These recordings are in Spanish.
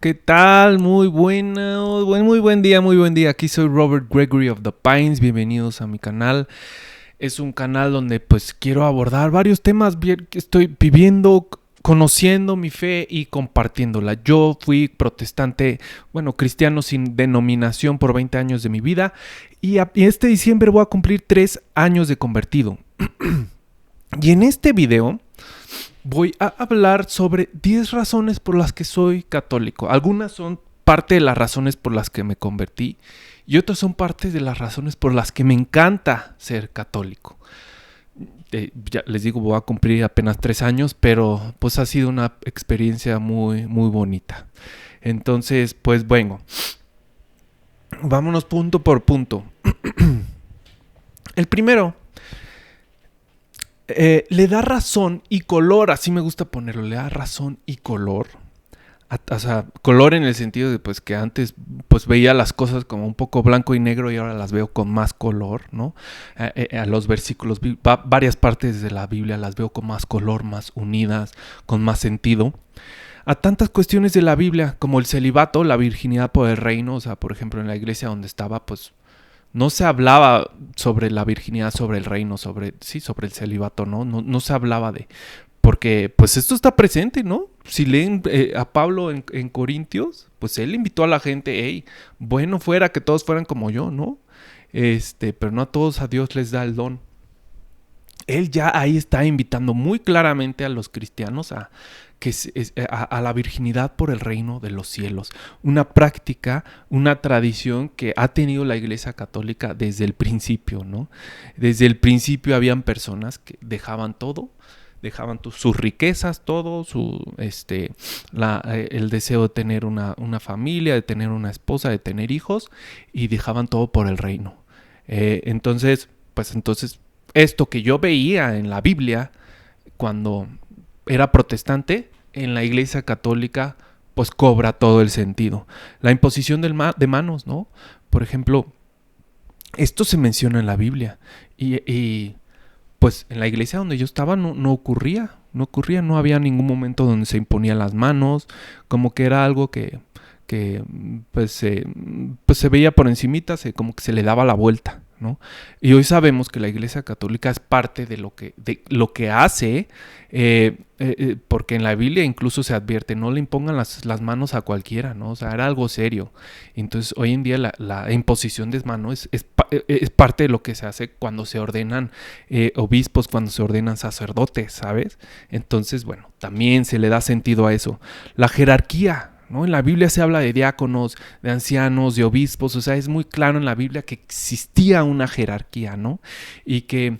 ¿Qué tal? Muy buen día, muy buen día. Aquí soy Robert Gregory of the Pines. Bienvenidos a mi canal. Es un canal donde pues quiero abordar varios temas que estoy viviendo, conociendo mi fe y compartiéndola. Yo fui protestante, cristiano sin denominación por 20 años de mi vida y este diciembre voy a cumplir 3 años de convertido. Y en este video voy a hablar sobre 10 razones por las que soy católico. Algunas son parte de las razones por las que me convertí y otras son parte de las razones por las que me encanta ser católico. Ya les digo, voy a cumplir apenas 3 años, pero pues ha sido una experiencia muy, muy bonita. Entonces, pues bueno, vámonos punto por punto. El primero, le da razón y color, así me gusta ponerlo, le da razón y color. O sea, color en el sentido de pues que antes pues veía las cosas como un poco blanco y negro y ahora las veo con más color, ¿no? A los versículos, varias partes de la Biblia las veo con más color, más unidas, con más sentido. A tantas cuestiones de la Biblia como el celibato, la virginidad por el reino, o sea, por ejemplo en la iglesia donde estaba pues no se hablaba sobre la virginidad, sobre el reino, sobre el celibato, ¿no? No se hablaba de... Porque pues esto está presente, ¿no? Si leen a Pablo en Corintios, pues él invitó a la gente, hey, bueno fuera que todos fueran como yo, ¿no? Pero no a todos a Dios les da el don. Él ya ahí está invitando muy claramente a los cristianos a la virginidad por el reino de los cielos. Una práctica, una tradición que ha tenido la Iglesia Católica desde el principio, ¿no? Desde el principio habían personas que dejaban todo, dejaban sus riquezas, todo, el deseo de tener una familia, de tener una esposa, de tener hijos, y dejaban todo por el reino. Entonces, esto que yo veía en la Biblia cuando era protestante, en la Iglesia Católica, pues cobra todo el sentido. La imposición de manos, ¿no? Por ejemplo, esto se menciona en la Biblia y pues en la iglesia donde yo estaba no ocurría, no había ningún momento donde se imponían las manos, como que era algo que se veía por encimita, como que se le daba la vuelta, ¿no? Y hoy sabemos que la Iglesia Católica es parte de lo que hace, porque en la Biblia incluso se advierte, no le impongan las manos a cualquiera, ¿no? O sea, era algo serio. Entonces, hoy en día la imposición de manos es parte de lo que se hace cuando se ordenan obispos, cuando se ordenan sacerdotes, ¿sabes? Entonces, bueno, también se le da sentido a eso. La jerarquía, ¿no? En la Biblia se habla de diáconos, de ancianos, de obispos, o sea, es muy claro en la Biblia que existía una jerarquía, ¿no? Y que,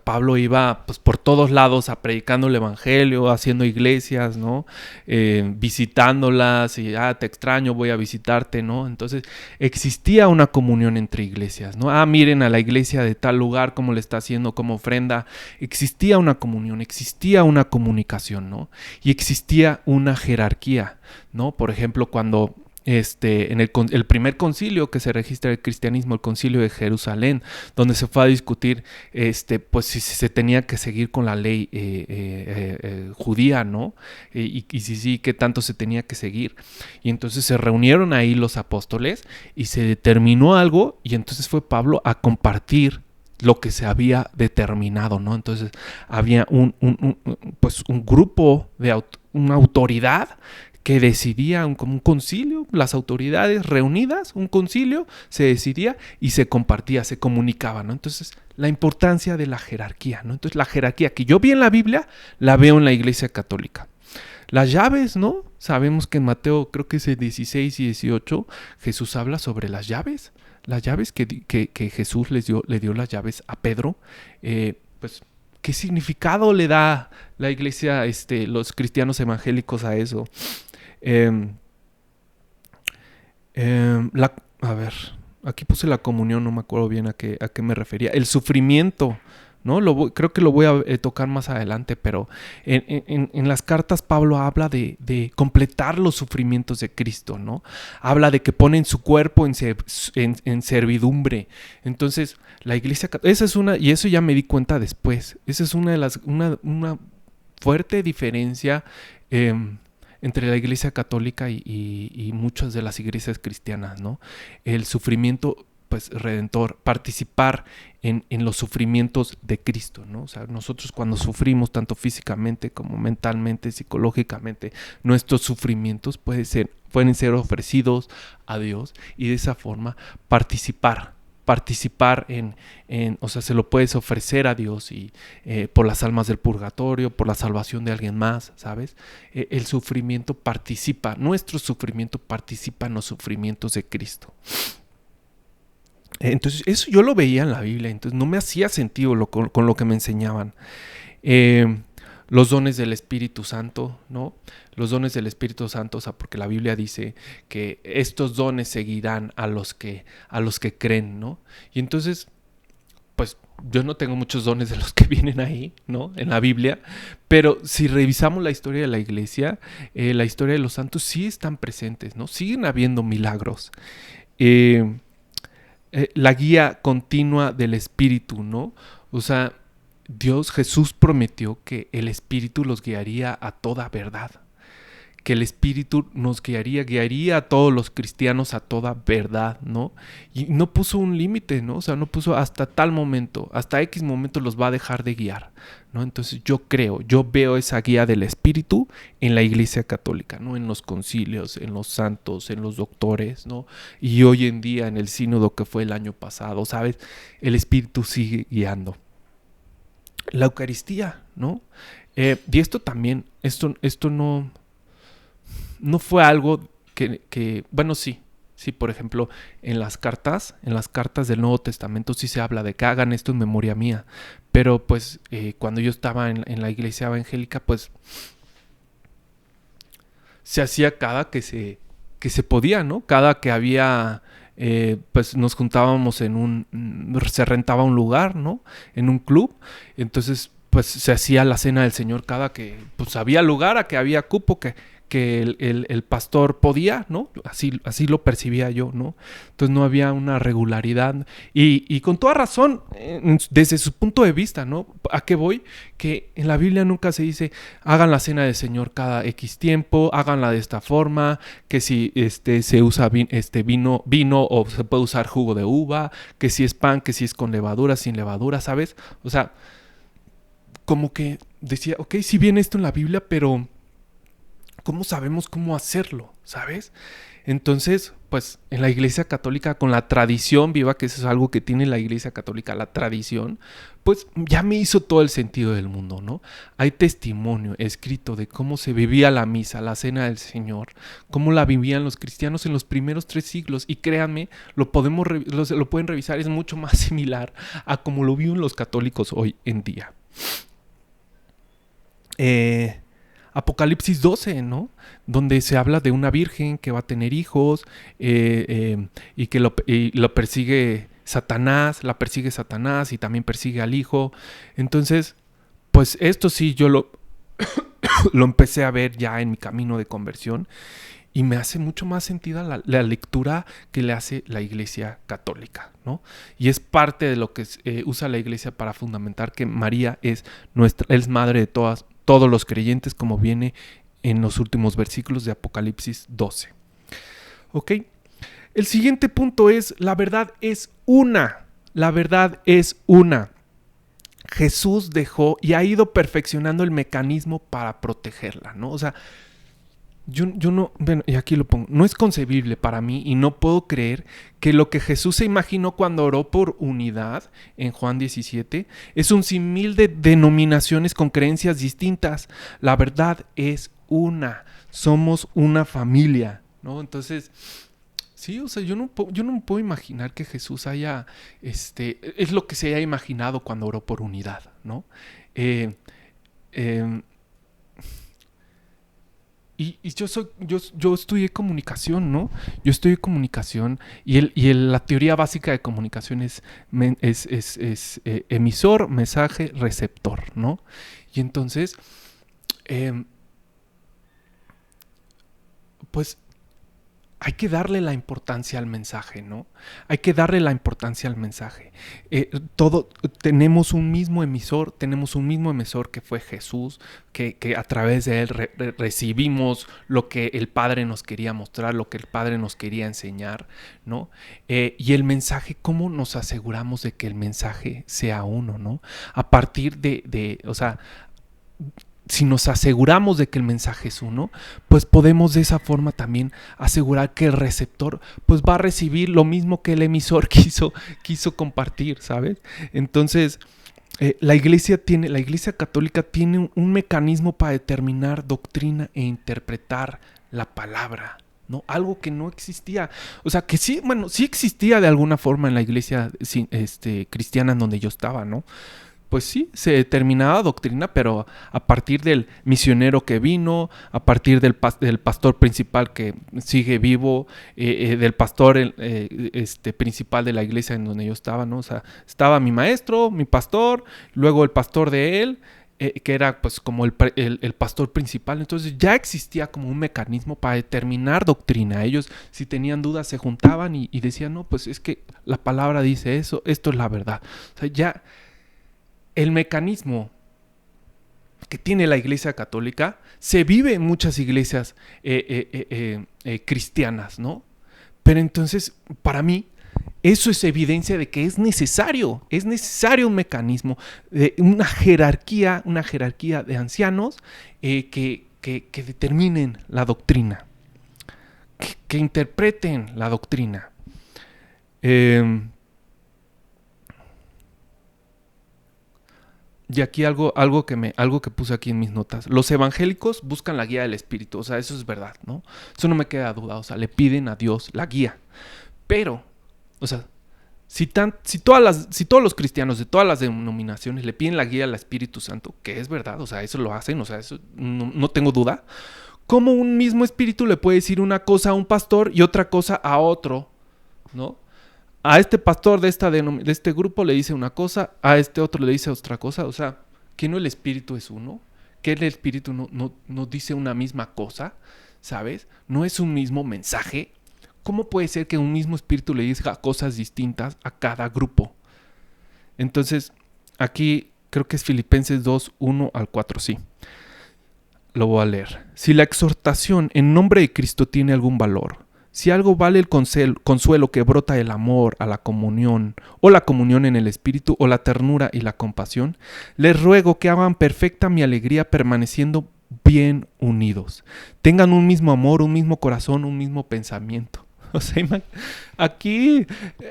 Pablo iba pues por todos lados predicando el evangelio, haciendo iglesias, ¿no? Visitándolas y, te extraño, voy a visitarte, ¿no? Entonces existía una comunión entre iglesias, ¿no? Miren a la iglesia de tal lugar cómo le está haciendo como ofrenda. Existía una comunión, existía una comunicación, ¿no? Y existía una jerarquía, ¿no? Por ejemplo, cuando en el primer concilio que se registra el cristianismo, el concilio de Jerusalén, donde se fue a discutir pues si se tenía que seguir con la ley judía, ¿no? Y si sí, qué tanto se tenía que seguir. Y entonces se reunieron ahí los apóstoles y se determinó algo, y entonces fue Pablo a compartir lo que se había determinado, ¿no? Entonces había un grupo una autoridad que decidía como un concilio, las autoridades reunidas, un concilio, se decidía y se compartía, se comunicaba, ¿no? Entonces, la importancia de la jerarquía, ¿no? Entonces, la jerarquía que yo vi en la Biblia, la veo en la Iglesia Católica. Las llaves, ¿no? Sabemos que en Mateo, creo que es el 16 y 18, Jesús habla sobre las llaves que Jesús le dio las llaves a Pedro, pues, ¿qué significado le da la Iglesia, los cristianos evangélicos a eso? A ver, aquí puse la comunión, no me acuerdo bien a qué me refería. El sufrimiento, ¿no? Creo que lo voy a tocar más adelante, pero en las cartas Pablo habla de completar los sufrimientos de Cristo, ¿no? Habla de que ponen su cuerpo en servidumbre. Entonces, la iglesia, esa es una, y eso ya me di cuenta después, esa es una fuerte diferencia entre la Iglesia Católica y muchas de las iglesias cristianas, ¿no? El sufrimiento, pues, redentor, participar en los sufrimientos de Cristo, ¿no? O sea, nosotros cuando sufrimos, tanto físicamente como mentalmente, psicológicamente, nuestros sufrimientos pueden ser ofrecidos a Dios y de esa forma participar o sea, se lo puedes ofrecer a Dios y por las almas del purgatorio, por la salvación de alguien más, ¿sabes? El sufrimiento nuestro sufrimiento participa en los sufrimientos de Cristo. Entonces, eso yo lo veía en la Biblia, entonces no me hacía sentido con lo que me enseñaban. Los dones del Espíritu Santo, ¿no? Los dones del Espíritu Santo, o sea, porque la Biblia dice que estos dones seguirán a los que creen, ¿no? Y entonces, pues yo no tengo muchos dones de los que vienen ahí, ¿no? En la Biblia, pero si revisamos la historia de la iglesia, la historia de los santos sí están presentes, ¿no? Siguen habiendo milagros. La guía continua del Espíritu, ¿no? O sea, Jesús prometió que el Espíritu los guiaría a toda verdad, que el Espíritu nos guiaría a todos los cristianos a toda verdad, ¿no? Y no puso un límite, ¿no? O sea, no puso hasta tal momento, hasta X momento los va a dejar de guiar, ¿no? Entonces yo veo esa guía del Espíritu en la Iglesia Católica, ¿no? En los concilios, en los santos, en los doctores, ¿no? Y hoy en día en el sínodo que fue el año pasado, ¿sabes? El Espíritu sigue guiando. La Eucaristía, ¿no? Y esto también, esto no fue algo que bueno, sí, por ejemplo, en las cartas del Nuevo Testamento sí se habla de que hagan esto en memoria mía, pero pues cuando yo estaba en la iglesia evangélica, pues se hacía cada que se podía, ¿no? Cada que había, pues nos juntábamos se rentaba un lugar, ¿no? En un club, entonces pues se hacía la cena del Señor cada que pues había lugar, a que había cupo, que el pastor podía, ¿no? Así lo percibía yo, ¿no? Entonces no había una regularidad y con toda razón, desde su punto de vista, ¿no? ¿A qué voy? Que en la Biblia nunca se dice hagan la cena del Señor cada X tiempo, háganla de esta forma, que si se usa vino o se puede usar jugo de uva, que si es pan, que si es con levadura, sin levadura, ¿sabes? O sea, como que decía, ok, sí viene esto en la Biblia, pero ¿cómo sabemos cómo hacerlo? ¿Sabes? Entonces, pues en la Iglesia Católica, con la tradición viva, que eso es algo que tiene la Iglesia Católica, la tradición, pues ya me hizo todo el sentido del mundo, ¿no? Hay testimonio escrito de cómo se vivía la misa, la cena del Señor, cómo la vivían los cristianos en los primeros 3 siglos. Y créanme, lo pueden revisar, es mucho más similar a cómo lo viven los católicos hoy en día. Apocalipsis 12, ¿no? Donde se habla de una virgen que va a tener hijos y que lo persigue Satanás, y también persigue al hijo. Entonces, pues esto sí yo lo empecé a ver ya en mi camino de conversión y me hace mucho más sentido la lectura que le hace la Iglesia Católica, ¿no? Y es parte de lo que usa la Iglesia para fundamentar que María es madre de todos los creyentes, como viene en los últimos versículos de Apocalipsis 12. ¿Ok? El siguiente punto es, la verdad es una. La verdad es una. Jesús dejó y ha ido perfeccionando el mecanismo para protegerla, ¿no? O sea, yo no, bueno, y aquí lo pongo, no es concebible para mí y no puedo creer que lo que Jesús se imaginó cuando oró por unidad en Juan 17 es un sinfín de denominaciones con creencias distintas. La verdad es una, somos una familia, ¿no? Entonces, sí, o sea, yo no me puedo imaginar que Jesús es lo que se haya imaginado cuando oró por unidad, ¿no? Y yo estudié comunicación, ¿no? Yo estudié comunicación y la teoría básica de comunicación es emisor, mensaje, receptor, ¿no? Y entonces, pues hay que darle la importancia al mensaje, ¿no? Hay que darle la importancia al mensaje. Tenemos un mismo emisor que fue Jesús, que a través de él recibimos lo que el Padre nos quería mostrar, lo que el Padre nos quería enseñar, ¿no? Y el mensaje, ¿cómo nos aseguramos de que el mensaje sea uno, ¿no? A partir o sea, si nos aseguramos de que el mensaje es uno, pues podemos de esa forma también asegurar que el receptor pues va a recibir lo mismo que el emisor quiso compartir, ¿sabes? Entonces, la Iglesia Católica tiene un mecanismo para determinar doctrina e interpretar la palabra, ¿no? Algo que no existía. O sea, que sí, bueno, sí existía de alguna forma en la iglesia cristiana en donde yo estaba, ¿no? Pues sí, se determinaba doctrina, pero a partir del misionero que vino, a partir del pastor principal que sigue vivo, del pastor principal de la iglesia en donde yo estaba, ¿no? O sea, estaba mi maestro, mi pastor, luego el pastor de él, que era pues como el pastor principal. Entonces ya existía como un mecanismo para determinar doctrina. Ellos, si tenían dudas, se juntaban y decían, no, pues es que la palabra dice eso, esto es la verdad. O sea, ya el mecanismo que tiene la Iglesia Católica se vive en muchas iglesias cristianas, ¿no? Pero entonces, para mí, eso es evidencia de que es necesario un mecanismo, una jerarquía de ancianos que determinen la doctrina, que interpreten la doctrina. Y aquí algo que puse aquí en mis notas. Los evangélicos buscan la guía del Espíritu. O sea, eso es verdad, ¿no? Eso no me queda duda. O sea, le piden a Dios la guía. Pero, o sea, si todos los cristianos de todas las denominaciones le piden la guía al Espíritu Santo, que es verdad, o sea, eso lo hacen, o sea, eso no tengo duda. ¿Cómo un mismo espíritu le puede decir una cosa a un pastor y otra cosa a otro, ¿no? A este pastor de este grupo le dice una cosa, a este otro le dice otra cosa. O sea, ¿que no el espíritu es uno? ¿Que el espíritu no dice una misma cosa? ¿Sabes? ¿No es un mismo mensaje? ¿Cómo puede ser que un mismo espíritu le diga cosas distintas a cada grupo? Entonces, aquí creo que es Filipenses 2, 1 al 4, sí. Lo voy a leer. Si la exhortación en nombre de Cristo tiene algún valor, si algo vale el consuelo que brota del amor a la comunión, o la comunión en el Espíritu, o la ternura y la compasión, les ruego que hagan perfecta mi alegría permaneciendo bien unidos. Tengan un mismo amor, un mismo corazón, un mismo pensamiento. O sea, aquí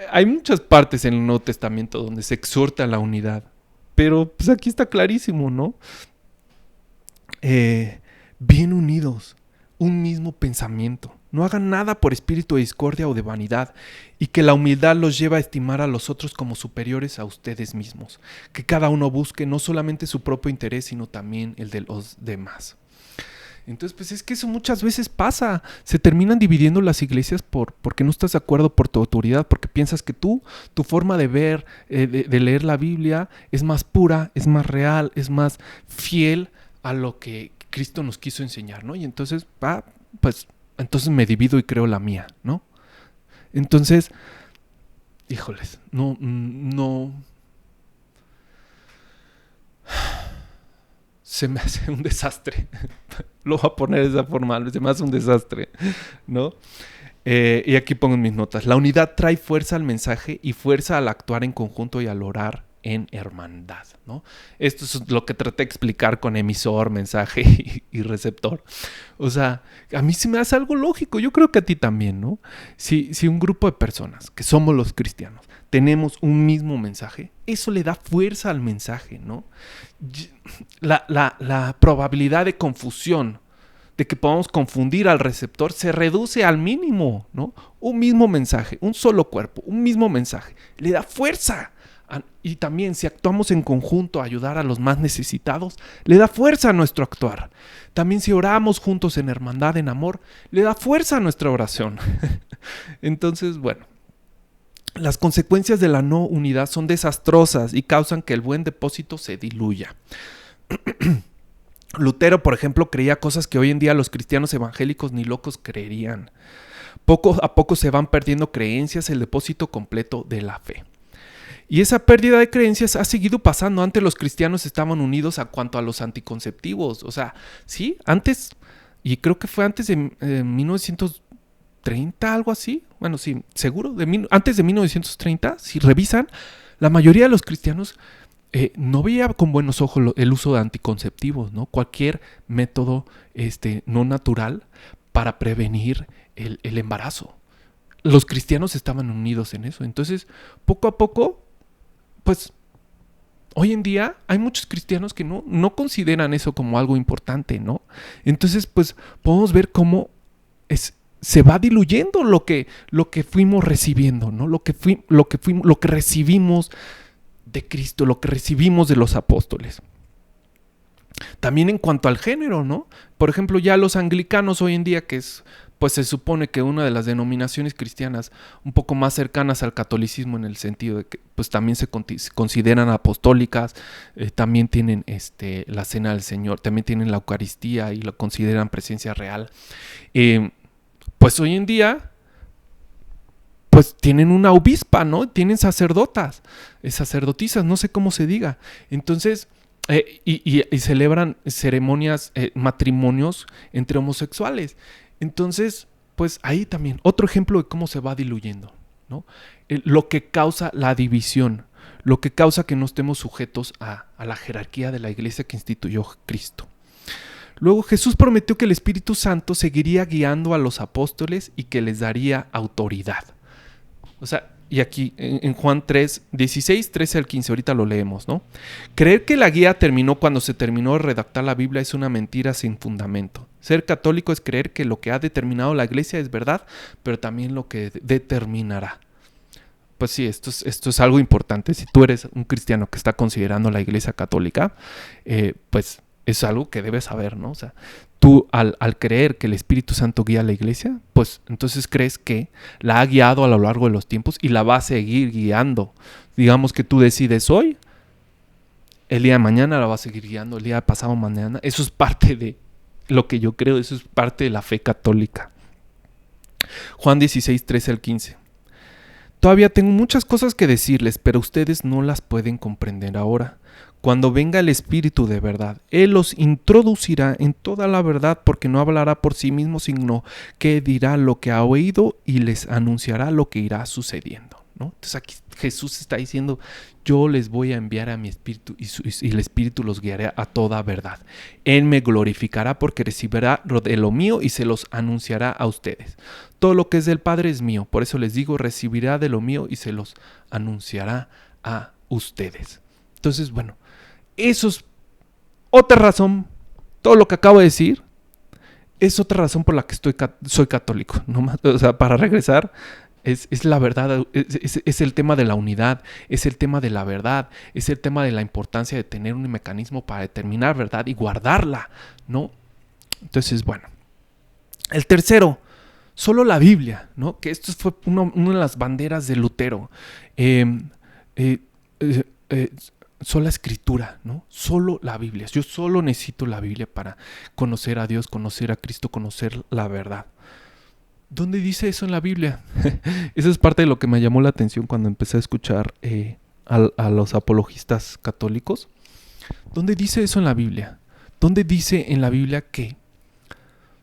hay muchas partes en el Nuevo Testamento donde se exhorta a la unidad. Pero pues aquí está clarísimo, ¿no? Bien unidos, un mismo pensamiento. No hagan nada por espíritu de discordia o de vanidad, y que la humildad los lleve a estimar a los otros como superiores a ustedes mismos. Que cada uno busque no solamente su propio interés, sino también el de los demás. Entonces, pues es que eso muchas veces pasa. Se terminan dividiendo las iglesias porque no estás de acuerdo por tu autoridad, porque piensas que tu forma de ver, de leer la Biblia es más pura, es más real, es más fiel a lo que Cristo nos quiso enseñar, ¿no? Y entonces, entonces me divido y creo la mía, ¿no? Entonces, híjoles, no. Se me hace un desastre. Lo voy a poner de esa forma, se me hace un desastre, ¿no? Y aquí pongo en mis notas. La unidad trae fuerza al mensaje y fuerza al actuar en conjunto y al orar en hermandad, ¿no? Esto es lo que traté de explicar con emisor, mensaje y receptor. O sea, a mí se me hace algo lógico. Yo creo que a ti también, ¿no? Si un grupo de personas, que somos los cristianos, tenemos un mismo mensaje, eso le da fuerza al mensaje, ¿no? La probabilidad de confusión, de que podamos confundir al receptor, se reduce al mínimo, ¿no? Un mismo mensaje, un solo cuerpo, un mismo mensaje, le da fuerza. Y también si actuamos en conjunto a ayudar a los más necesitados, le da fuerza a nuestro actuar. También si oramos juntos en hermandad, en amor, le da fuerza a nuestra oración. Entonces, bueno, las consecuencias de la no unidad son desastrosas y causan que el buen depósito se diluya. Lutero, por ejemplo, creía cosas que hoy en día los cristianos evangélicos ni locos creerían. Poco a poco se van perdiendo creencias, el depósito completo de la fe. Y esa pérdida de creencias ha seguido pasando. Antes los cristianos estaban unidos a cuanto a los anticonceptivos. O sea, sí, antes, y creo que fue antes de 1930, algo así. Bueno, sí, seguro, antes de 1930, si revisan, la mayoría de los cristianos no veía con buenos ojos el uso de anticonceptivos, ¿no? Cualquier método no natural para prevenir el embarazo. Los cristianos estaban unidos en eso. Entonces, poco a poco, pues, hoy en día hay muchos cristianos que no consideran eso como algo importante, ¿no? Entonces, pues, podemos ver cómo se va diluyendo lo que fuimos recibiendo, ¿no? Lo que recibimos de Cristo, lo que recibimos de los apóstoles. También en cuanto al género, ¿no? Por ejemplo, ya los anglicanos hoy en día, que es, pues se supone que una de las denominaciones cristianas un poco más cercanas al catolicismo, en el sentido de que pues también se consideran apostólicas, también tienen la cena del Señor, también tienen la Eucaristía y lo consideran presencia real. Pues hoy en día pues tienen una obispa, ¿no? Tienen sacerdotisas, no sé cómo se diga. Entonces, y celebran ceremonias, matrimonios entre homosexuales. Entonces, pues ahí también, otro ejemplo de cómo se va diluyendo, ¿no? Lo que causa la división, lo que causa que no estemos sujetos a la jerarquía de la iglesia que instituyó Cristo. Luego Jesús prometió que el Espíritu Santo seguiría guiando a los apóstoles y que les daría autoridad. O sea, y aquí en Juan 3, 16, 13 al 15, ahorita lo leemos, ¿no? Creer que la guía terminó cuando se terminó de redactar la Biblia es una mentira sin fundamento. Ser católico es creer que lo que ha determinado la iglesia es verdad, pero también lo que determinará. Pues sí, esto es algo importante. Si tú eres un cristiano que está considerando la iglesia católica, pues es algo que debes saber, ¿no? O sea, tú al creer que el Espíritu Santo guía a la iglesia, pues entonces crees que la ha guiado a lo largo de los tiempos y la va a seguir guiando. Digamos que tú decides hoy, el día de mañana la va a seguir guiando, el día de pasado mañana. Eso es parte de lo que yo creo, eso es parte de la fe católica. Juan 16, 13 al 15. Todavía tengo muchas cosas que decirles, pero ustedes no las pueden comprender ahora. Cuando venga el Espíritu de verdad, Él los introducirá en toda la verdad, porque no hablará por sí mismo, sino que dirá lo que ha oído y les anunciará lo que irá sucediendo, ¿no? Entonces aquí Jesús está diciendo, yo les voy a enviar a mi Espíritu y el Espíritu los guiará a toda verdad. Él me glorificará porque recibirá de lo mío y se los anunciará a ustedes. Todo lo que es del Padre es mío, por eso les digo, recibirá de lo mío y se los anunciará a ustedes. Entonces, bueno, eso es otra razón, todo lo que acabo de decir, es otra razón por la que soy católico. No más, o sea, para regresar, es la verdad, es el tema de la unidad, es el tema de la verdad, es el tema de la importancia de tener un mecanismo para determinar verdad y guardarla, ¿no? Entonces, bueno. El tercero, solo la Biblia, ¿no? Que esto fue una de las banderas de Lutero. Sola escritura, ¿no? Solo la Biblia. Yo solo necesito la Biblia para conocer a Dios, conocer a Cristo, conocer la verdad. ¿Dónde dice eso en la Biblia? Eso es parte de lo que me llamó la atención cuando empecé a escuchar a los apologistas católicos. ¿Dónde dice eso en la Biblia? ¿Dónde dice en la Biblia que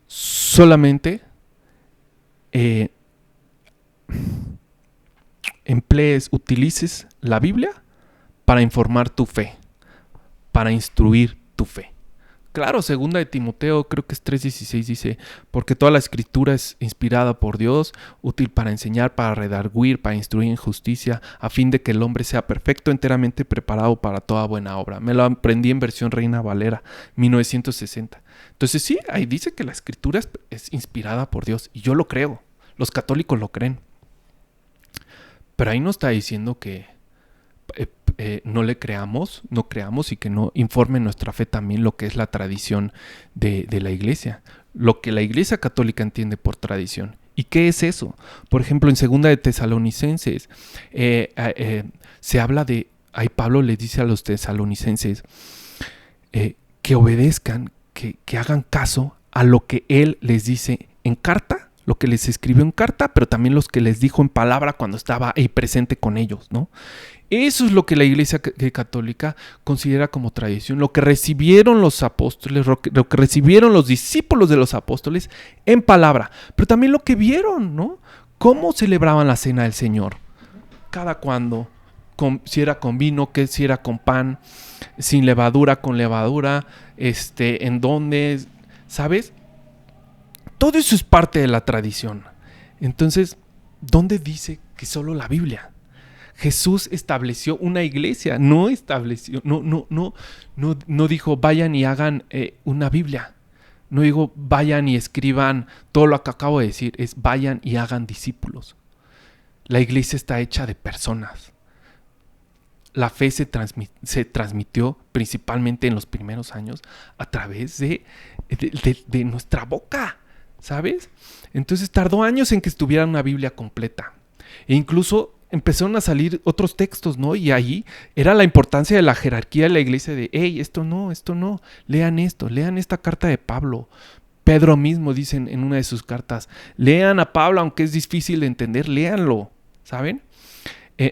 solamente utilices la Biblia para informar tu fe, para instruir tu fe? Claro, segunda de Timoteo, creo que es 3:16, dice, porque toda la escritura es inspirada por Dios, útil para enseñar, para redarguir, para instruir en justicia, a fin de que el hombre sea perfecto, enteramente preparado para toda buena obra. Me lo aprendí en versión Reina Valera, 1960. Entonces sí, ahí dice que la escritura es inspirada por Dios, y yo lo creo, los católicos lo creen. Pero ahí no está diciendo que no le creamos, no creamos y que no informe nuestra fe también lo que es la tradición de la iglesia, lo que la iglesia católica entiende por tradición. ¿Y qué es eso? Por ejemplo, en segunda de Tesalonicenses se habla de, ahí Pablo le dice a los tesalonicenses que obedezcan, que hagan caso a lo que él les dice en carta, lo que les escribió en carta, pero también los que les dijo en palabra cuando estaba ahí presente con ellos, ¿no? Eso es lo que la Iglesia Católica considera como tradición, lo que recibieron los apóstoles, lo que recibieron los discípulos de los apóstoles en palabra, pero también lo que vieron, ¿no? Cómo celebraban la cena del Señor, cada cuando, si era con vino, si era con pan, sin levadura, con levadura, en dónde, ¿sabes? Todo eso es parte de la tradición. Entonces, ¿dónde dice que solo la Biblia? Jesús estableció una iglesia, no dijo vayan y hagan una Biblia. No digo vayan y escriban todo lo que acabo de decir, es vayan y hagan discípulos. La iglesia está hecha de personas. La fe se transmitió principalmente en los primeros años a través de nuestra boca, ¿sabes? Entonces tardó años en que estuviera una Biblia completa. E incluso empezaron a salir otros textos, ¿no? Y ahí era la importancia de la jerarquía de la iglesia de, hey, esto no, lean esto, lean esta carta de Pablo. Pedro mismo dice en una de sus cartas, lean a Pablo, aunque es difícil de entender, léanlo, ¿saben?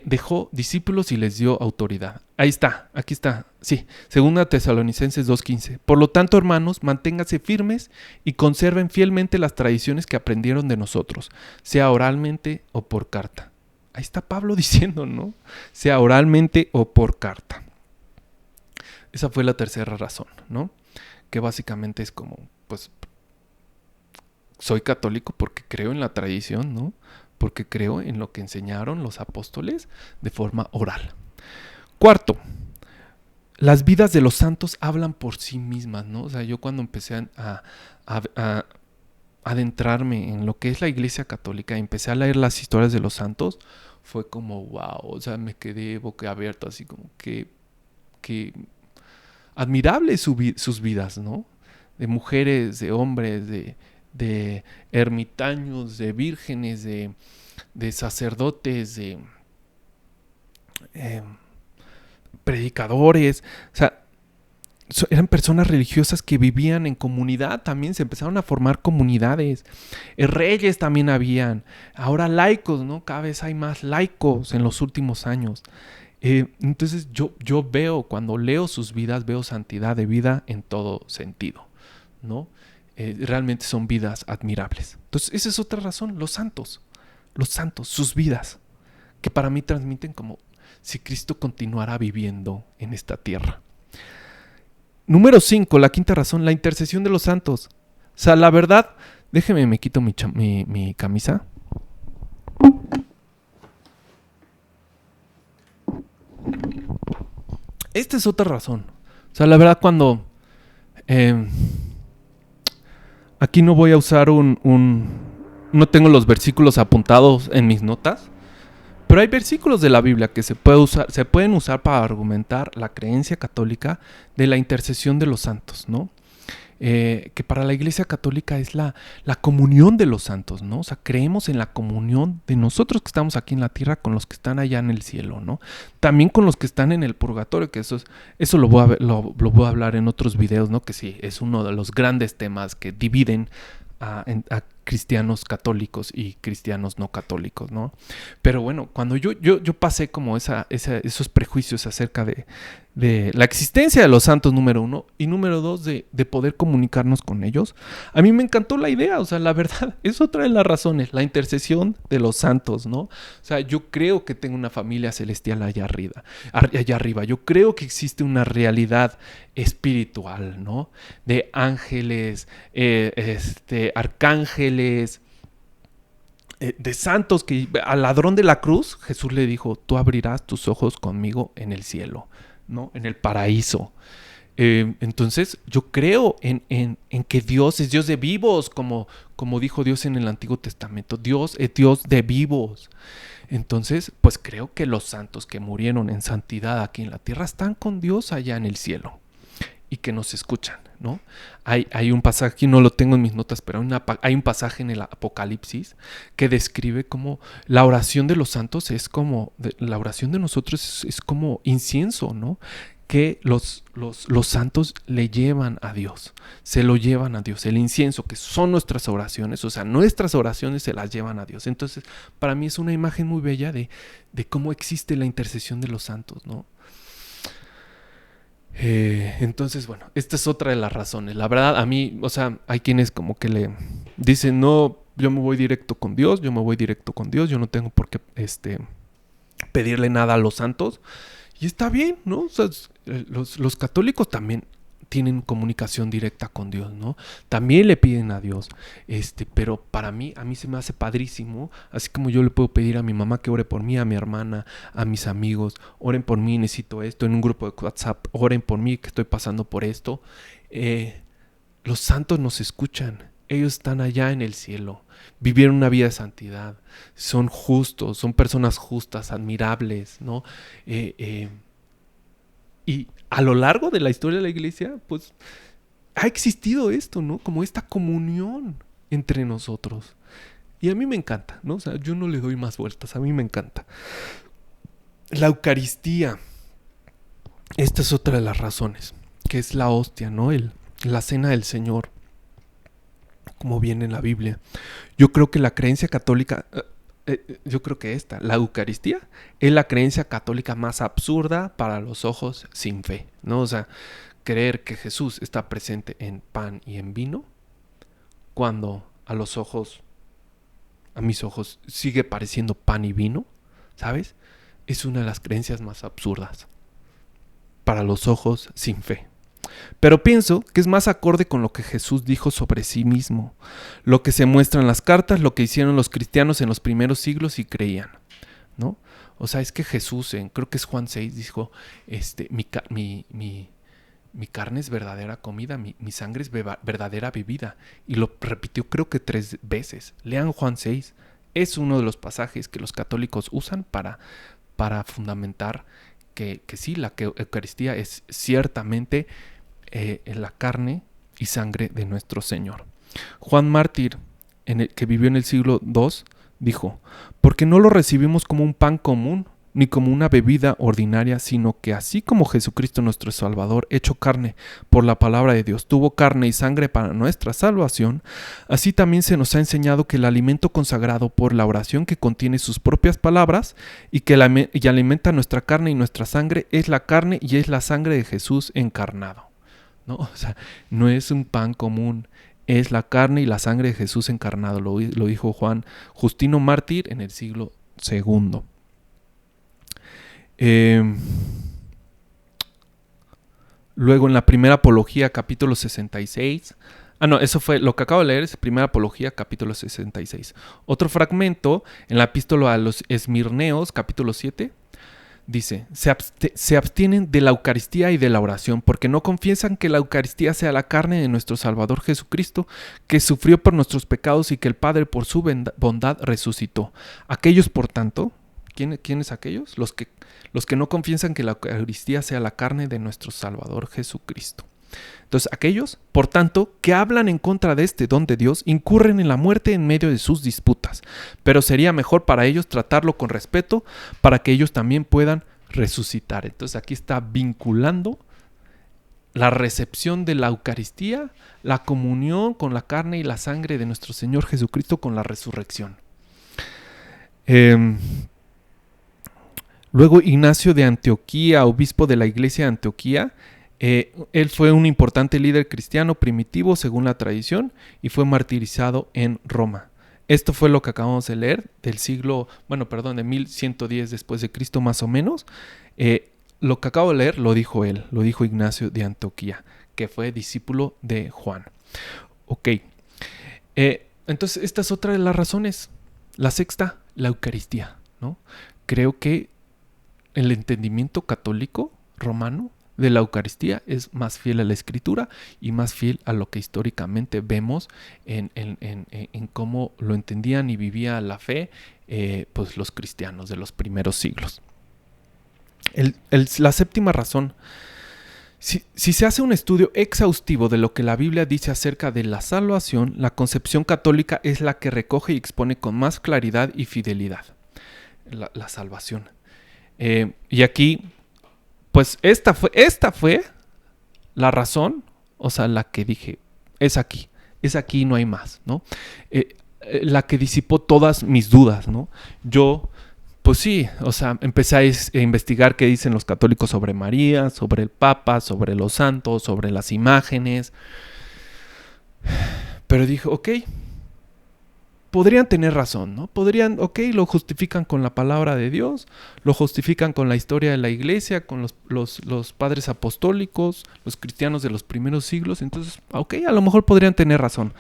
Dejó discípulos y les dio autoridad. Ahí está, aquí está, sí, 2 Tesalonicenses 2:15. Por lo tanto, hermanos, manténganse firmes y conserven fielmente las tradiciones que aprendieron de nosotros, sea oralmente o por carta. Ahí está Pablo diciendo, ¿no? Sea oralmente o por carta. Esa fue la tercera razón, ¿no? Que básicamente es como, pues, soy católico porque creo en la tradición, ¿no? Porque creo en lo que enseñaron los apóstoles de forma oral. Cuarto, las vidas de los santos hablan por sí mismas, ¿no? O sea, yo cuando empecé a adentrarme en lo que es la Iglesia Católica y empecé a leer las historias de los santos, fue como wow, o sea, me quedé boquiabierto, así como que admirable sus vidas, ¿no? De mujeres, de hombres, de ermitaños, de vírgenes, de sacerdotes, de predicadores, o sea, eran personas religiosas que vivían en comunidad también, se empezaron a formar comunidades. Reyes también habían. Ahora laicos, ¿no? Cada vez hay más laicos en los últimos años. Entonces yo veo, cuando leo sus vidas, veo santidad de vida en todo sentido, ¿no? Realmente son vidas admirables. Entonces esa es otra razón, los santos, sus vidas, que para mí transmiten como si Cristo continuara viviendo en esta tierra. Número 5, la quinta razón, la intercesión de los santos. O sea, la verdad, déjeme, me quito mi camisa. Esta es otra razón. O sea, la verdad, cuando... aquí no voy a usar no tengo los versículos apuntados en mis notas, pero hay versículos de la Biblia que se pueden usar para argumentar la creencia católica de la intercesión de los santos, ¿no? Que para la Iglesia Católica es la comunión de los santos, ¿no? O sea, creemos en la comunión de nosotros que estamos aquí en la tierra con los que están allá en el cielo, ¿no? También con los que están en el purgatorio, que eso lo voy a hablar en otros videos, ¿no? Que sí, es uno de los grandes temas que dividen a cristianos católicos y cristianos no católicos, ¿no? Pero bueno, cuando yo pasé como esos prejuicios acerca de la existencia de los santos, número 1, y número 2, de poder comunicarnos con ellos, a mí me encantó la idea. O sea, la verdad, es otra de las razones, la intercesión de los santos, ¿no? O sea, yo creo que tengo una familia celestial allá arriba. Yo creo que existe una realidad espiritual, ¿no? De ángeles, arcángeles, de santos, que al ladrón de la cruz Jesús le dijo, tú abrirás tus ojos conmigo en el cielo, ¿no? En el paraíso. Entonces yo creo en que Dios es Dios de vivos, como dijo Dios en el Antiguo Testamento. Dios es Dios de vivos. Entonces, pues creo que los santos que murieron en santidad aquí en la tierra están con Dios allá en el cielo y que nos escuchan, ¿no? Hay un pasaje, aquí no lo tengo en mis notas, pero hay un pasaje en el Apocalipsis que describe cómo la oración de los santos es como, la oración de nosotros es como incienso, ¿no? que los santos le llevan a Dios, se lo llevan a Dios. El incienso, que son nuestras oraciones, o sea, nuestras oraciones se las llevan a Dios. Entonces, para mí es una imagen muy bella de cómo existe la intercesión de los santos, ¿no? Entonces, bueno, esta es otra de las razones. La verdad, a mí, o sea, hay quienes como que le dicen, no, yo me voy directo con Dios, yo no tengo por qué pedirle nada a los santos. Y está bien, ¿no? O sea, los católicos también tienen comunicación directa con Dios, ¿no? También le piden a Dios. Pero a mí se me hace padrísimo, así como yo le puedo pedir a mi mamá que ore por mí, a mi hermana, a mis amigos, oren por mí, necesito esto, en un grupo de WhatsApp, oren por mí que estoy pasando por esto. Los santos nos escuchan, ellos están allá en el cielo, vivieron una vida de santidad, son justos, son personas justas, admirables, ¿no? Y a lo largo de la historia de la iglesia, pues ha existido esto, ¿no? Como esta comunión entre nosotros. Y a mí me encanta, ¿no? O sea, yo no le doy más vueltas, a mí me encanta. La Eucaristía, esta es otra de las razones, que es la hostia, ¿no? La cena del Señor, como viene en la Biblia. Yo creo que la creencia católica, la Eucaristía es la creencia católica más absurda para los ojos sin fe, ¿no? O sea, creer que Jesús está presente en pan y en vino, cuando a mis ojos, sigue pareciendo pan y vino, ¿sabes? Es una de las creencias más absurdas para los ojos sin fe. Pero pienso que es más acorde con lo que Jesús dijo sobre sí mismo, lo que se muestra en las cartas, lo que hicieron los cristianos en los primeros siglos y creían, ¿no? O sea, es que Jesús, creo que es Juan 6, dijo, mi carne es verdadera comida, mi sangre es verdadera bebida. Y lo repitió creo que 3 veces. Lean Juan 6. Es uno de los pasajes que los católicos usan para fundamentar que sí, la Eucaristía es ciertamente la carne y sangre de nuestro Señor. Juan Mártir, que vivió en el siglo II, dijo, porque no lo recibimos como un pan común, ni como una bebida ordinaria, sino que así como Jesucristo nuestro Salvador, hecho carne por la palabra de Dios, tuvo carne y sangre para nuestra salvación, así también se nos ha enseñado que el alimento consagrado por la oración que contiene sus propias palabras y que alimenta nuestra carne y nuestra sangre es la carne y es la sangre de Jesús encarnado, ¿no? O sea, no es un pan común, es la carne y la sangre de Jesús encarnado, lo dijo Juan Justino Mártir en el siglo II. Luego en la Primera Apología, capítulo 66. Eso fue lo que acabo de leer, es Primera Apología, capítulo 66. Otro fragmento en la epístola a los Esmirneos, capítulo 7, dice, se abstienen de la Eucaristía y de la oración, porque no confiesan que la Eucaristía sea la carne de nuestro Salvador Jesucristo, que sufrió por nuestros pecados y que el Padre por su bondad resucitó. Aquellos, por tanto, ¿quiénes aquellos? Los que no confiesan que la Eucaristía sea la carne de nuestro Salvador Jesucristo. Entonces, aquellos, por tanto, que hablan en contra de este don de Dios, incurren en la muerte en medio de sus disputas. Pero sería mejor para ellos tratarlo con respeto, para que ellos también puedan resucitar. Entonces, aquí está vinculando la recepción de la Eucaristía, la comunión con la carne y la sangre de nuestro Señor Jesucristo con la resurrección. Luego Ignacio de Antioquía, obispo de la iglesia de Antioquía, él fue un importante líder cristiano primitivo según la tradición y fue martirizado en Roma. Esto fue lo que acabamos de leer de 1110 después de Cristo más o menos. Lo que acabo de leer lo dijo él, lo dijo Ignacio de Antioquía, que fue discípulo de Juan. Ok, entonces esta es otra de las razones. La sexta, la Eucaristía, ¿no? Creo que el entendimiento católico romano de la Eucaristía es más fiel a la Escritura y más fiel a lo que históricamente vemos en cómo lo entendían y vivía la fe pues los cristianos de los primeros siglos. La séptima razón, si se hace un estudio exhaustivo de lo que la Biblia dice acerca de la salvación, la concepción católica es la que recoge y expone con más claridad y fidelidad la salvación. Y aquí pues esta fue la razón, o sea, la que dije, es aquí, no hay más, ¿no? La que disipó todas mis dudas, ¿no? Yo, pues sí, o sea, empecé a investigar qué dicen los católicos sobre María, sobre el Papa, sobre los santos, sobre las imágenes. Pero dije, ok, podrían tener razón, ¿no? Lo justifican con la palabra de Dios, lo justifican con la historia de la iglesia, con los padres apostólicos, los cristianos de los primeros siglos. Entonces, ok, a lo mejor podrían tener razón.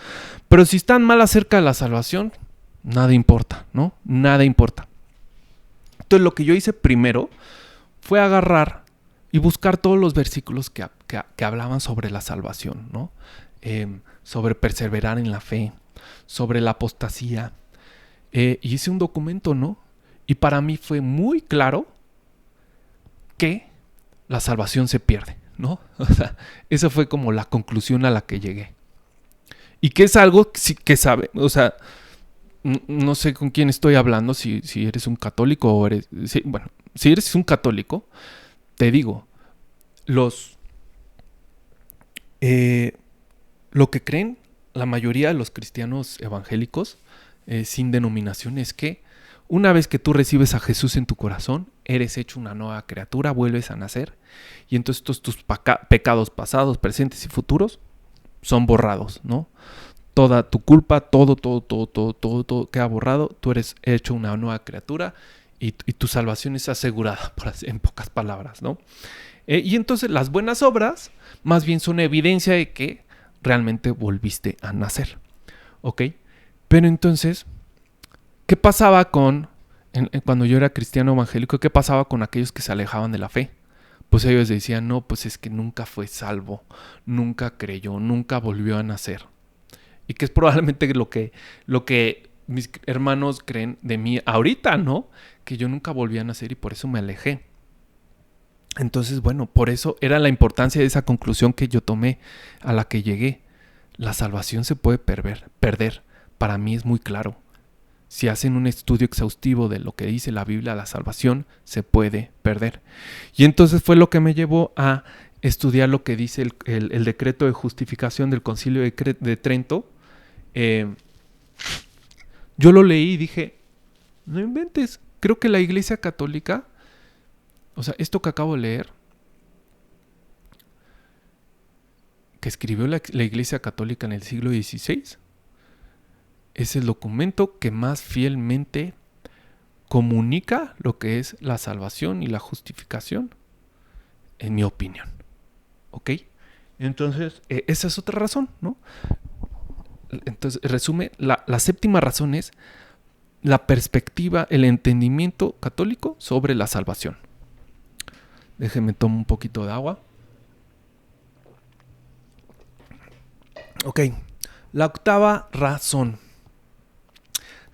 Pero si están mal acerca de la salvación, nada importa, ¿no? Nada importa. Entonces, lo que yo hice primero fue agarrar y buscar todos los versículos que hablaban sobre la salvación, ¿no? Sobre perseverar en la fe, sobre la apostasía. Y hice un documento, ¿no? Y para mí fue muy claro que la salvación se pierde, ¿no? O sea, esa fue como la conclusión a la que llegué. Y que es algo que sabe, o sea, no sé con quién estoy hablando, si eres un católico o eres... si eres un católico, te digo, lo que creen la mayoría de los cristianos evangélicos sin denominación es que una vez que tú recibes a Jesús en tu corazón, eres hecho una nueva criatura, vuelves a nacer y entonces todos tus pecados pasados, presentes y futuros son borrados, ¿no? Toda tu culpa, todo queda borrado, tú eres hecho una nueva criatura y tu salvación es asegurada, en pocas palabras, ¿no? Y entonces las buenas obras más bien son evidencia de que realmente volviste a nacer, ¿ok? Pero entonces, ¿qué pasaba cuando yo era cristiano evangélico, qué pasaba con aquellos que se alejaban de la fe? Pues ellos decían, no, pues es que nunca fue salvo, nunca creyó, nunca volvió a nacer. Y que es probablemente lo que mis hermanos creen de mí ahorita, ¿no? Que yo nunca volví a nacer y por eso me alejé. Entonces, bueno, por eso era la importancia de esa conclusión que yo tomé, a la que llegué. La salvación se puede perder. Para mí es muy claro. Si hacen un estudio exhaustivo de lo que dice la Biblia, la salvación se puede perder. Y entonces fue lo que me llevó a estudiar lo que dice el decreto de justificación del Concilio de Trento. Yo lo leí y dije, no inventes, creo que la Iglesia Católica, o sea, esto que acabo de leer, que escribió la Iglesia Católica en el siglo XVI, es el documento que más fielmente comunica lo que es la salvación y la justificación, en mi opinión. ¿Ok? Entonces, esa es otra razón, ¿no? Entonces, resume, la séptima razón es la perspectiva, el entendimiento católico sobre la salvación. Déjenme tomar un poquito de agua. Ok, la octava razón.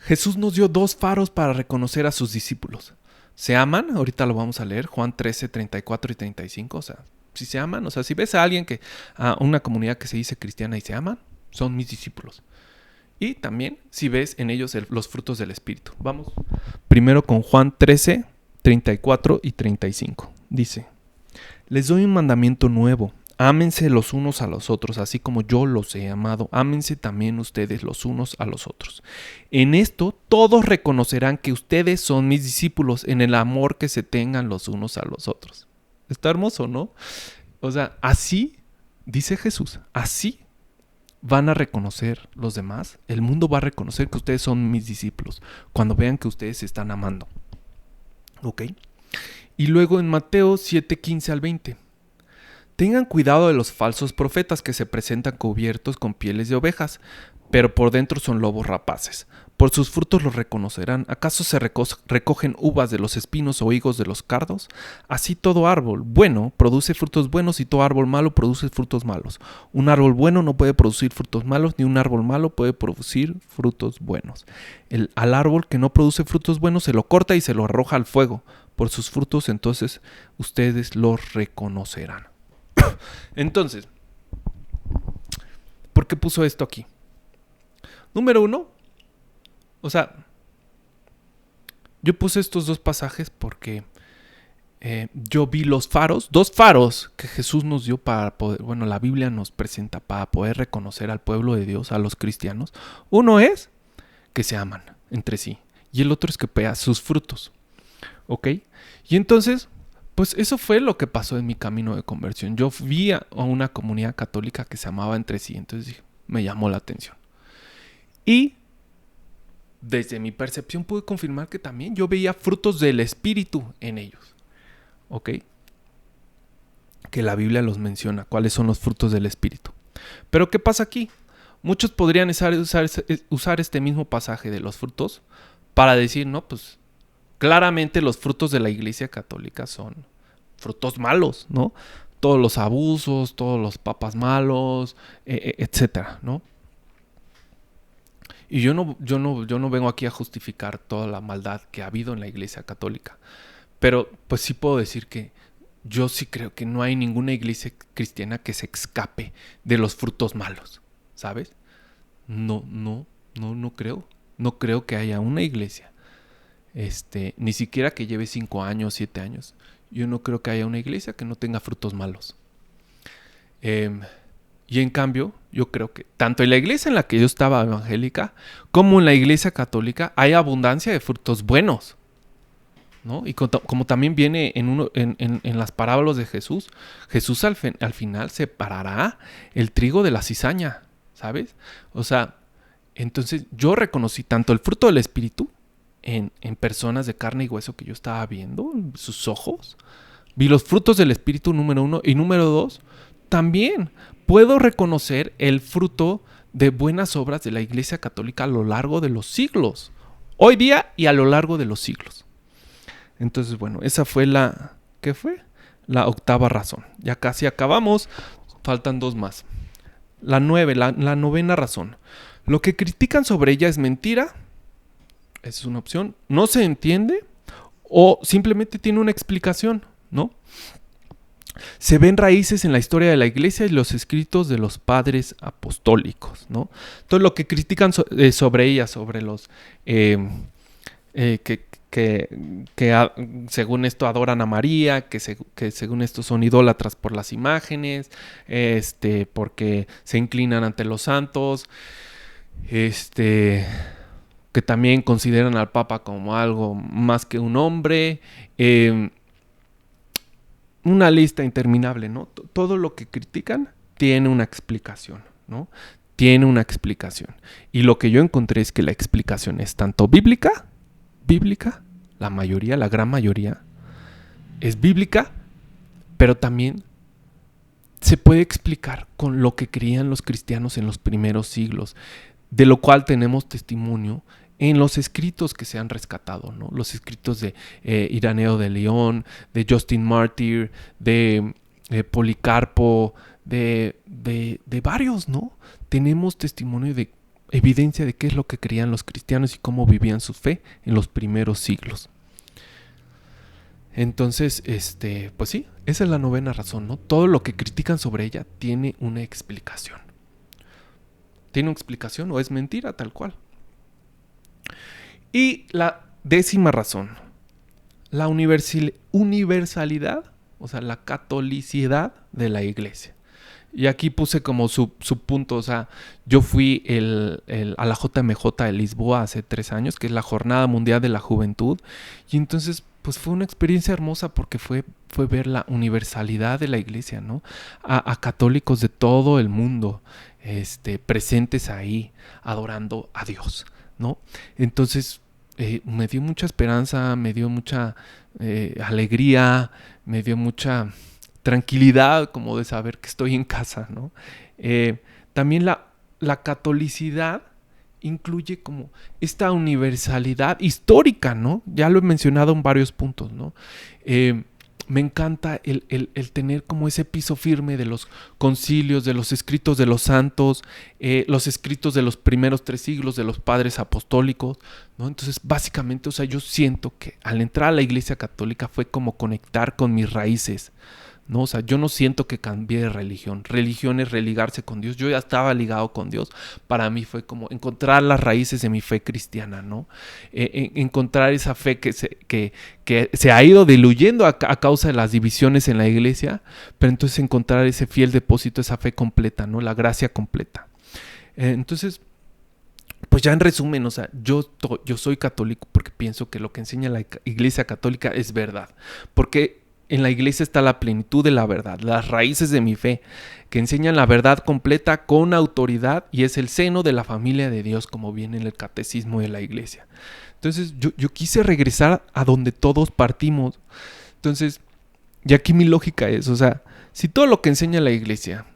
Jesús nos dio dos faros para reconocer a sus discípulos. Se aman, ahorita lo vamos a leer, Juan 13, 34 y 35. O sea, si se aman, o sea, si ves a alguien a una comunidad que se dice cristiana y se aman, son mis discípulos. Y también si ves en ellos los frutos del Espíritu. Vamos primero con Juan 13, 34 y 35. Dice, les doy un mandamiento nuevo. Ámense los unos a los otros, así como yo los he amado. Ámense también ustedes los unos a los otros. En esto todos reconocerán que ustedes son mis discípulos en el amor que se tengan los unos a los otros. Está hermoso, ¿no? O sea, así, dice Jesús, así van a reconocer los demás. El mundo va a reconocer que ustedes son mis discípulos cuando vean que ustedes se están amando. ¿Ok? Y luego en Mateo 7, 15 al 20. Tengan cuidado de los falsos profetas que se presentan cubiertos con pieles de ovejas, pero por dentro son lobos rapaces. Por sus frutos los reconocerán. ¿Acaso se recogen uvas de los espinos o higos de los cardos? Así todo árbol bueno produce frutos buenos y todo árbol malo produce frutos malos. Un árbol bueno no puede producir frutos malos, ni un árbol malo puede producir frutos buenos. Al árbol que no produce frutos buenos se lo corta y se lo arroja al fuego. Por sus frutos entonces ustedes los reconocerán. Entonces, ¿por qué puso esto aquí? Número 1, o sea, yo puse estos dos pasajes porque yo vi los faros, 2 faros que Jesús nos dio para poder, bueno, la Biblia nos presenta para poder reconocer al pueblo de Dios, a los cristianos. Uno es que se aman entre sí y el otro es que vean sus frutos, ¿ok? Y entonces, pues eso fue lo que pasó en mi camino de conversión. Yo vi a una comunidad católica que se amaba entre sí, entonces me llamó la atención. Y desde mi percepción pude confirmar que también yo veía frutos del Espíritu en ellos, ¿ok? Que la Biblia los menciona, cuáles son los frutos del Espíritu. Pero ¿qué pasa aquí? Muchos podrían usar este mismo pasaje de los frutos para decir, no, pues claramente los frutos de la Iglesia Católica son frutos malos, ¿no? Todos los abusos, todos los papas malos, etcétera, ¿no? Y yo no vengo aquí a justificar toda la maldad que ha habido en la Iglesia Católica. Pero pues sí puedo decir que yo sí creo que no hay ninguna iglesia cristiana que se escape de los frutos malos, ¿sabes? No creo. No creo que haya una iglesia, ni siquiera que lleve 5 años, 7 años. Yo no creo que haya una iglesia que no tenga frutos malos. Y en cambio, yo creo que tanto en la iglesia en la que yo estaba evangélica, como en la iglesia católica, hay abundancia de frutos buenos, ¿no? Y como también viene en las parábolas de Jesús, Jesús al final separará el trigo de la cizaña, ¿sabes? O sea, entonces yo reconocí tanto el fruto del Espíritu en personas de carne y hueso que yo estaba viendo, en sus ojos. Vi los frutos del Espíritu, número 1. Y número 2, también puedo reconocer el fruto de buenas obras de la Iglesia Católica a lo largo de los siglos. Hoy día y a lo largo de los siglos. Entonces, bueno, esa fue ¿qué fue? La 8ª razón. Ya casi acabamos. Faltan 2 más. La 9, la 9ª razón. Lo que critican sobre ella es mentira. Esa es una opción. No se entiende o simplemente tiene una explicación, ¿no? Se ven raíces en la historia de la iglesia y los escritos de los padres apostólicos, ¿no? Todo lo que critican sobre ella, sobre los que según esto adoran a María, que según esto son idólatras por las imágenes, porque se inclinan ante los santos, que también consideran al Papa como algo más que un hombre, una lista interminable, ¿no? Todo lo que critican tiene una explicación, ¿no? Tiene una explicación. Y lo que yo encontré es que la explicación es tanto bíblica, la gran mayoría, es bíblica, pero también se puede explicar con lo que creían los cristianos en los primeros siglos, de lo cual tenemos testimonio en los escritos que se han rescatado, ¿no? Los escritos de Ireneo de León, de Justin Martyr, de Policarpo, de varios, ¿no? Tenemos testimonio de evidencia de qué es lo que creían los cristianos y cómo vivían su fe en los primeros siglos. Entonces, pues sí, esa es la 9ª razón, ¿no? Todo lo que critican sobre ella tiene una explicación. ¿Tiene una explicación o es mentira tal cual? Y la 10ª razón, la universalidad, o sea, la catolicidad de la iglesia. Y aquí puse como su punto, o sea, yo fui a la JMJ de Lisboa hace 3 años, que es la Jornada Mundial de la Juventud, y entonces pues fue una experiencia hermosa porque fue ver la universalidad de la iglesia, ¿no? A católicos de todo el mundo, presentes ahí, adorando a Dios, ¿no? Entonces me dio mucha esperanza, me dio mucha alegría, me dio mucha tranquilidad como de saber que estoy en casa, ¿no? También la catolicidad incluye como esta universalidad histórica, ¿no? Ya lo he mencionado en varios puntos, ¿no? Me encanta el tener como ese piso firme de los concilios, de los escritos de los santos, los escritos de los primeros 3 siglos, de los padres apostólicos, ¿no? Entonces, básicamente, o sea, yo siento que al entrar a la Iglesia Católica fue como conectar con mis raíces, ¿no? O sea, yo no siento que cambié de religión. Religión es religarse con Dios. Yo ya estaba ligado con Dios. Para mí fue como encontrar las raíces de mi fe cristiana, ¿no? Encontrar esa fe que se ha ido diluyendo a causa de las divisiones en la iglesia, pero entonces encontrar ese fiel depósito, esa fe completa, ¿no? La gracia completa. Entonces, pues ya en resumen, o sea, yo soy católico porque pienso que lo que enseña la Iglesia Católica es verdad. Porque en la iglesia está la plenitud de la verdad, las raíces de mi fe, que enseñan la verdad completa con autoridad y es el seno de la familia de Dios, como viene en el catecismo de la iglesia. Entonces yo quise regresar a donde todos partimos. Entonces, y aquí mi lógica es, o sea, si todo lo que enseña la iglesia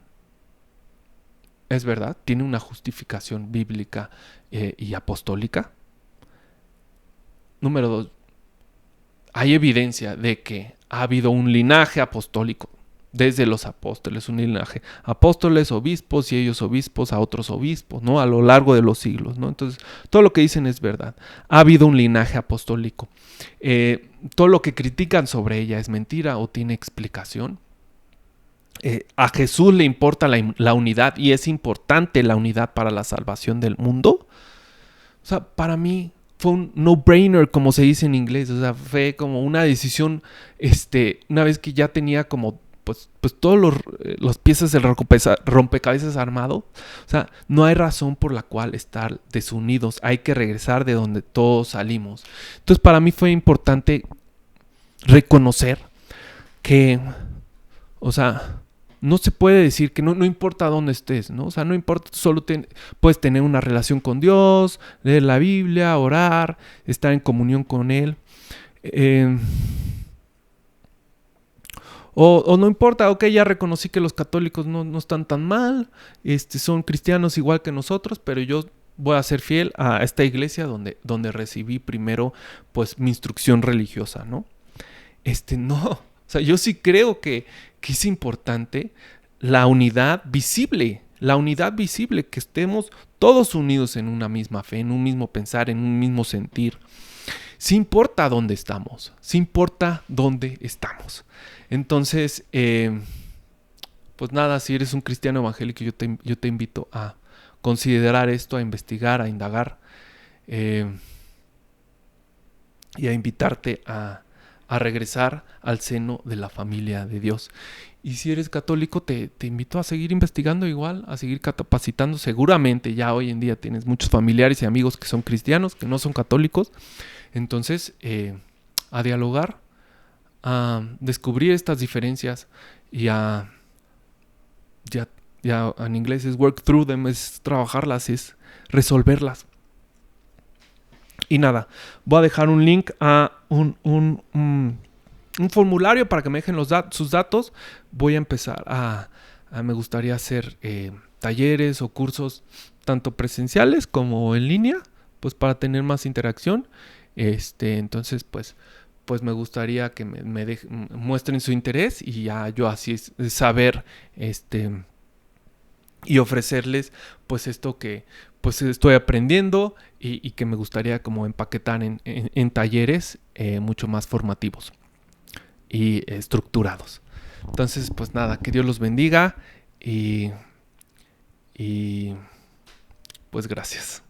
es verdad, tiene una justificación bíblica y apostólica. Número 2, hay evidencia de que ha habido un linaje apostólico desde los apóstoles, un linaje apóstoles, obispos y ellos obispos a otros obispos, ¿no? A lo largo de los siglos, ¿no? Entonces, todo lo que dicen es verdad. Ha habido un linaje apostólico. Todo lo que critican sobre ella es mentira o tiene explicación. A Jesús le importa la unidad y es importante la unidad para la salvación del mundo. O sea, para mí fue un no-brainer, como se dice en inglés. O sea, fue como una decisión, una vez que ya tenía como pues todos los piezas del rompecabezas armado. O sea, no hay razón por la cual estar desunidos. Hay que regresar de donde todos salimos. Entonces, para mí fue importante reconocer que, o sea, no se puede decir que no importa dónde estés, ¿no? O sea, no importa, solo puedes tener una relación con Dios, leer la Biblia, orar, estar en comunión con Él. O no importa, ok, ya reconocí que los católicos no están tan mal, son cristianos igual que nosotros, pero yo voy a ser fiel a esta iglesia donde recibí primero, pues, mi instrucción religiosa, ¿no? No. O sea, yo sí creo que es importante la unidad visible, que estemos todos unidos en una misma fe, en un mismo pensar, en un mismo sentir. Sí importa dónde estamos, Entonces, pues nada, si eres un cristiano evangélico, yo te invito a considerar esto, a investigar, a indagar y a invitarte a regresar al seno de la familia de Dios. Y si eres católico, te invito a seguir investigando igual, a seguir capacitando. Seguramente ya hoy en día tienes muchos familiares y amigos que son cristianos, que no son católicos. Entonces, a dialogar, a descubrir estas diferencias y ya en inglés es work through them, es trabajarlas, es resolverlas. Y nada, voy a dejar un link a un formulario para que me dejen sus datos. Voy a empezar me gustaría hacer talleres o cursos tanto presenciales como en línea, pues para tener más interacción. Entonces, pues me gustaría que me muestren su interés y ya yo así saber y ofrecerles pues esto que pues estoy aprendiendo y que me gustaría como empaquetar en talleres mucho más formativos y estructurados. Entonces, pues nada, que Dios los bendiga y pues gracias.